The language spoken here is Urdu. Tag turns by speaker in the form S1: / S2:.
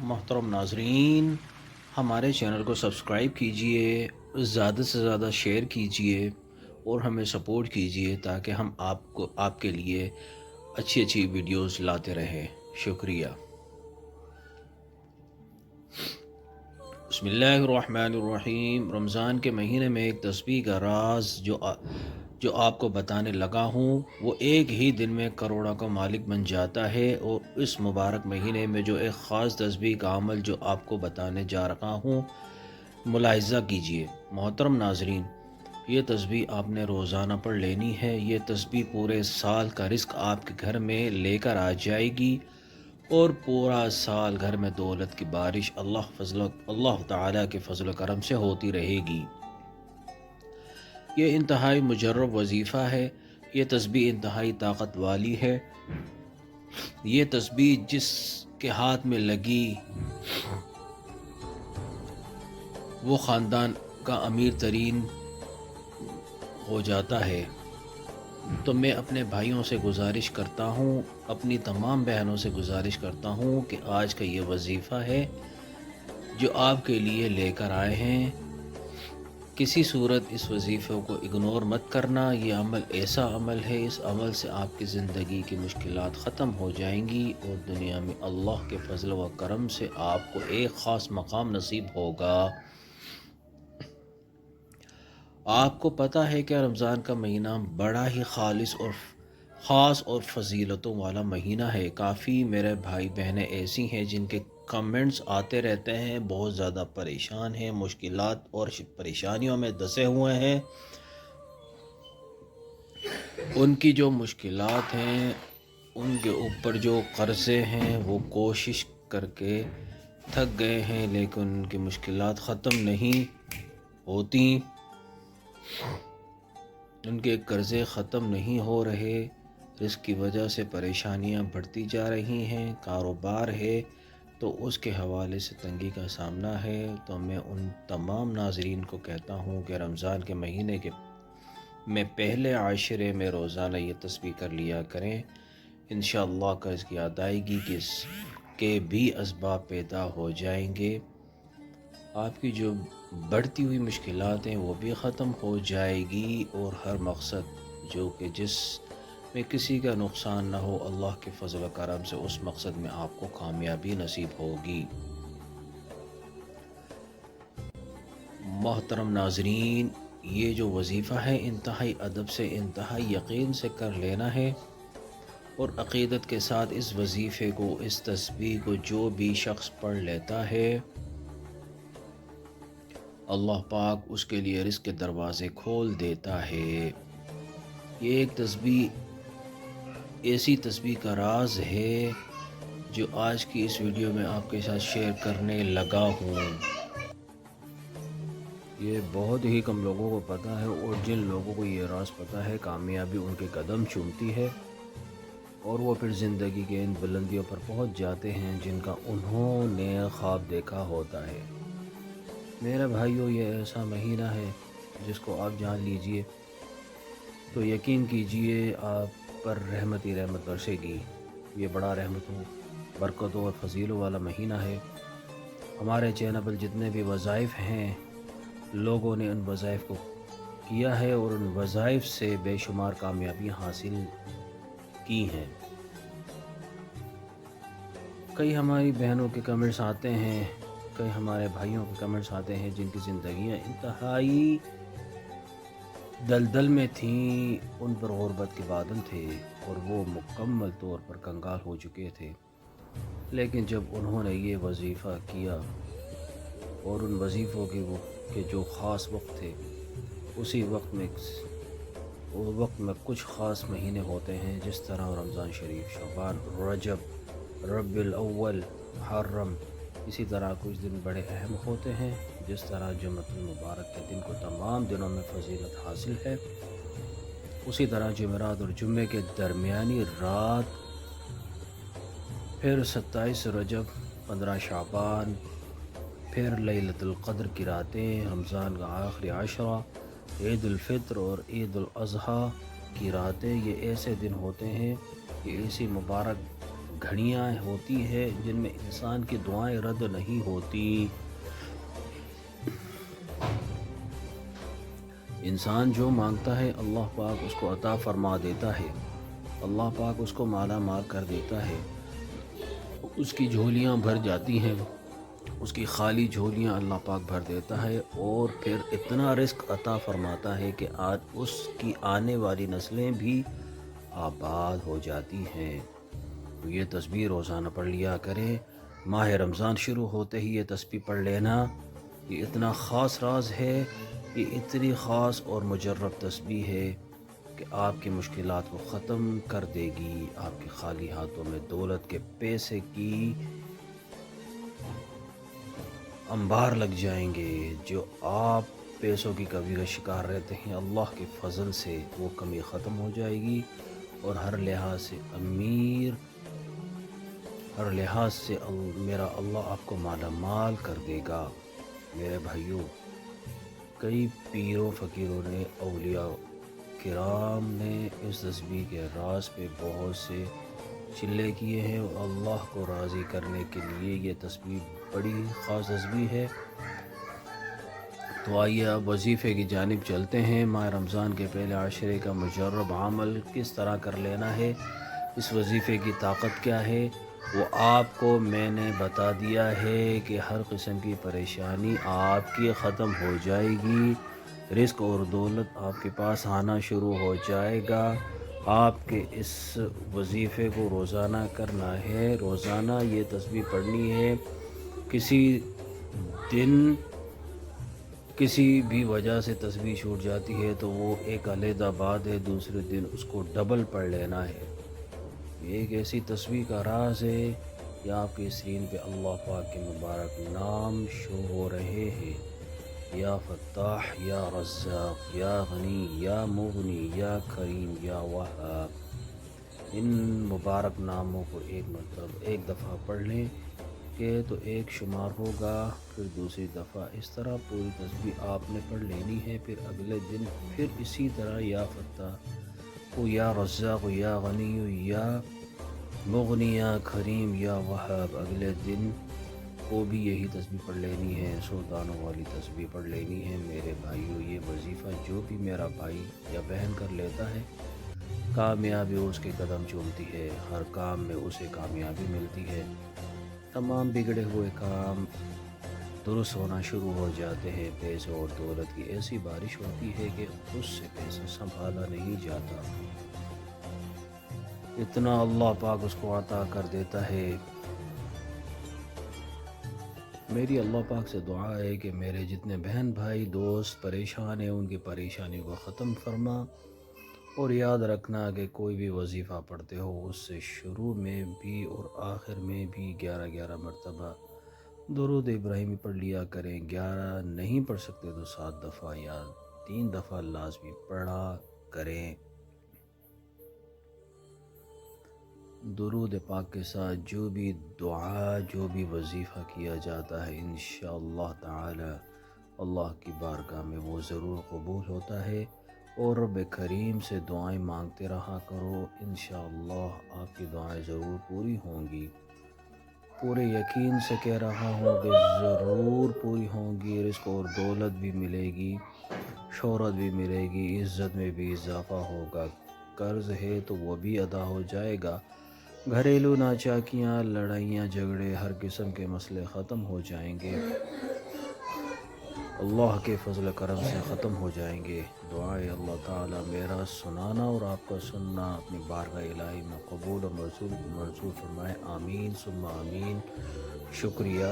S1: محترم ناظرین، ہمارے چینل کو سبسکرائب کیجئے، زیادہ سے زیادہ شیئر کیجئے اور ہمیں سپورٹ کیجئے تاکہ ہم آپ کے لیے اچھی ویڈیوز لاتے رہیں۔ شکریہ۔ بسم اللہ الرحمن الرحیم۔ رمضان کے مہینے میں ایک تسبیح کا راز جو آپ کو بتانے لگا ہوں، وہ ایک ہی دن میں کروڑوں کا مالک بن جاتا ہے۔ اور اس مبارک مہینے میں جو ایک خاص تسبیح کا عمل جو آپ کو بتانے جا رہا ہوں، ملاحظہ کیجئے۔ محترم ناظرین، یہ تسبیح آپ نے روزانہ پڑھ لینی ہے۔ یہ تسبیح پورے سال کا رزق آپ کے گھر میں لے کر آ جائے گی اور پورا سال گھر میں دولت کی بارش اللہ تعالیٰ کے فضل و کرم سے ہوتی رہے گی۔ یہ انتہائی مجرب وظیفہ ہے۔ یہ تسبیح انتہائی طاقت والی ہے۔ یہ تسبیح جس کے ہاتھ میں لگی وہ خاندان کا امیر ترین ہو جاتا ہے۔ تو میں اپنے بھائیوں سے گزارش کرتا ہوں، اپنی تمام بہنوں سے گزارش کرتا ہوں کہ آج کا یہ وظیفہ ہے جو آپ کے لیے لے کر آئے ہیں، کسی صورت اس وظیفے کو اگنور مت کرنا۔ یہ عمل ایسا عمل ہے، اس عمل سے آپ کی زندگی کی مشکلات ختم ہو جائیں گی اور دنیا میں اللہ کے فضل و کرم سے آپ کو ایک خاص مقام نصیب ہوگا۔ آپ کو پتہ ہے کہ رمضان کا مہینہ بڑا ہی خاص اور فضیلتوں والا مہینہ ہے۔ کافی میرے بھائی بہنیں ایسی ہیں جن کے کمنٹس آتے رہتے ہیں، بہت زیادہ پریشان ہیں، مشکلات اور پریشانیوں میں دسے ہوئے ہیں۔ ان کی جو مشکلات ہیں، ان کے اوپر جو قرضے ہیں، وہ کوشش کر کے تھک گئے ہیں لیکن ان کی مشکلات ختم نہیں ہوتی، ان کے قرضے ختم نہیں ہو رہے، جس کی وجہ سے پریشانیاں بڑھتی جا رہی ہیں۔ کاروبار ہے تو اس کے حوالے سے تنگی کا سامنا ہے۔ تو میں ان تمام ناظرین کو کہتا ہوں کہ رمضان کے مہینے میں پہلے عاشرے میں روزانہ یہ تسبیح کر لیا کریں۔ انشاءاللہ قرض کی ادائیگی کے بھی اسباب پیدا ہو جائیں گے۔ آپ کی جو بڑھتی ہوئی مشکلات ہیں وہ بھی ختم ہو جائے گی اور ہر مقصد جو کہ جس میں کسی کا نقصان نہ ہو، اللہ کے فضل و کرم سے اس مقصد میں آپ کو کامیابی نصیب ہوگی۔ محترم ناظرین، یہ جو وظیفہ ہے انتہائی ادب سے، انتہائی یقین سے کر لینا ہے اور عقیدت کے ساتھ اس وظیفے کو، اس تسبیح کو جو بھی شخص پڑھ لیتا ہے، اللہ پاک اس کے لیے رزق کے دروازے کھول دیتا ہے۔ یہ ایک ایسی تسبیح کا راز ہے جو آج کی اس ویڈیو میں آپ کے ساتھ شیئر کرنے لگا ہوں۔ یہ بہت ہی کم لوگوں کو پتہ ہے اور جن لوگوں کو یہ راز پتہ ہے، کامیابی ان کے قدم چومتی ہے اور وہ پھر زندگی کے ان بلندیوں پر پہنچ جاتے ہیں جن کا انہوں نے خواب دیکھا ہوتا ہے۔ میرے بھائیوں، یہ ایسا مہینہ ہے جس کو آپ جان لیجئے تو یقین کیجئے آپ پر رحمت ہی رحمت برسے گی۔ یہ بڑا رحمتوں، برکتوں اور فضیلوں والا مہینہ ہے۔ ہمارے چینل پر جتنے بھی وظائف ہیں، لوگوں نے ان وظائف کو کیا ہے اور ان وظائف سے بے شمار کامیابیاں حاصل کی ہیں۔ کئی ہماری بہنوں کے کمنٹس آتے ہیں، کئی ہمارے بھائیوں کے کمنٹس آتے ہیں جن کی زندگیاں انتہائی دلدل میں تھیں، ان پر غربت کے بادل تھے اور وہ مکمل طور پر کنگال ہو چکے تھے، لیکن جب انہوں نے یہ وظیفہ کیا اور ان وظیفوں کے جو خاص وقت تھے، اسی وقت میں کچھ خاص مہینے ہوتے ہیں، جس طرح رمضان شریف، شعبان، رجب، ربیع الاول، محرم، اسی طرح کچھ دن بڑے اہم ہوتے ہیں، جس طرح جمعۃ المبارک کے دن کو تمام دنوں میں فضیلت حاصل ہے، اسی طرح جمعرات اور جمعے کے درمیانی رات، پھر 27 رجب، 15 شعبان، پھر لیلۃ القدر کی راتیں، رمضان کا آخری عشرہ، عید الفطر اور عید الاضحیٰ کی راتیں، یہ ایسے دن ہوتے ہیں، یہ ایسی مبارک گھڑیاں ہوتی ہے جن میں انسان کی دعائیں رد نہیں ہوتی۔ انسان جو مانگتا ہے اللہ پاک اس کو عطا فرما دیتا ہے، اللہ پاک اس کو مالا مال کر دیتا ہے، اس کی جھولیاں بھر جاتی ہیں، اس کی خالی جھولیاں اللہ پاک بھر دیتا ہے، اور پھر اتنا رزق عطا فرماتا ہے کہ آج اس کی آنے والی نسلیں بھی آباد ہو جاتی ہیں۔ تو یہ تسبیح روزانہ پڑھ لیا کریں۔ ماہ رمضان شروع ہوتے ہی یہ تسبیح پڑھ لینا، یہ اتنا خاص راز ہے، یہ اتنی خاص اور مجرب تسبیح ہے کہ آپ کی مشکلات کو ختم کر دے گی۔ آپ کے خالی ہاتھوں میں دولت کے پیسے کی انبار لگ جائیں گے۔ جو آپ پیسوں کی کمی کا شکار رہتے ہیں، اللہ کے فضل سے وہ کمی ختم ہو جائے گی، اور ہر لحاظ سے امیر، ہر لحاظ سے میرا اللہ آپ کو مالا مال کر دے گا۔ میرے بھائیوں، کئی پیروں فقیروں نے، اولیاء کرام نے اس تسبیح کے راز پہ بہت سے چلے کیے ہیں، اور اللہ کو راضی کرنے کے لیے یہ تسبیح بڑی خاص تسبیح ہے۔ تو آئیے اب وظیفے کی جانب چلتے ہیں۔ ماہ رمضان کے پہلے عشرے کا مجرب عمل کس طرح کر لینا ہے، اس وظیفے کی طاقت کیا ہے، وہ آپ کو میں نے بتا دیا ہے کہ ہر قسم کی پریشانی آپ کی ختم ہو جائے گی، رزق اور دولت آپ کے پاس آنا شروع ہو جائے گا۔ آپ کے اس وظیفے کو روزانہ کرنا ہے، روزانہ یہ تسبیح پڑھنی ہے۔ کسی دن کسی بھی وجہ سے تسبیح چھوٹ جاتی ہے تو وہ ایک علیحدہ بات ہے، دوسرے دن اس کو ڈبل پڑھ لینا ہے۔ یہ ایک ایسی تسبیح کا راز ہے کہ آپ کے اسکرین پہ اللہ پاک کے مبارک نام شو ہو رہے ہیں، یا فتاح، یا رزاق، یا غنی، یا مغنی، یا کریم، یا وہاب۔ ان مبارک ناموں کو ایک دفعہ پڑھ لیں کہ تو ایک شمار ہوگا، پھر دوسری دفعہ اس طرح پوری تسبیح آپ نے پڑھ لینی ہے۔ پھر اگلے دن پھر اسی طرح یا فتاح ہو، یا رزاق ہو، یا غنی ہو، یا مغنی، یا کریم، یا وہاب، اگلے دن کو بھی یہی تسبیح پڑھ لینی ہے، سلطانوں والی تسبیح پڑھ لینی ہے۔ میرے بھائیو، یہ وظیفہ جو بھی میرا بھائی یا بہن کر لیتا ہے، کامیابی اس کے قدم چومتی ہے، ہر کام میں اسے کامیابی ملتی ہے، تمام بگڑے ہوئے کام درست ہونا شروع ہو جاتے ہیں، پیسے اور دولت کی ایسی بارش ہوتی ہے کہ اس سے پیسہ سنبھالا نہیں جاتا، اتنا اللہ پاک اس کو عطا کر دیتا ہے۔ میری اللہ پاک سے دعا ہے کہ میرے جتنے بہن بھائی دوست پریشان ہیں، ان کی پریشانیوں کو ختم فرما، اور یاد رکھنا کہ کوئی بھی وظیفہ پڑھتے ہو اس سے شروع میں بھی اور آخر میں بھی 11 مرتبہ درود ابراہیمی پڑھ لیا کریں۔ 11 نہیں پڑھ سکتے تو 7 دفعہ یا 3 دفعہ لازمی پڑھا کریں۔ درود پاک کے ساتھ جو بھی دعا، جو بھی وظیفہ کیا جاتا ہے، انشاءاللہ تعالی اللہ کی بارگاہ میں وہ ضرور قبول ہوتا ہے، اور رب کریم سے دعائیں مانگتے رہا کرو، انشاءاللہ آپ کی دعائیں ضرور پوری ہوں گی۔ پورے یقین سے کہہ رہا ہوں کہ ضرور پوری ہوں گی، رزق اور دولت بھی ملے گی، شہرت بھی ملے گی، عزت میں بھی اضافہ ہوگا، قرض ہے تو وہ بھی ادا ہو جائے گا، گھریلو ناچاکیاں، لڑائیاں، جھگڑے، ہر قسم کے مسئلے ختم ہو جائیں گے، اللہ کے فضل کرم سے ختم ہو جائیں گے۔ دعائے اللہ تعالی میرا سنانا اور آپ کا سننا اپنی بارگاہ الہی میں قبول اور منظور فرمائے، آمین ثم آمین۔ شکریہ۔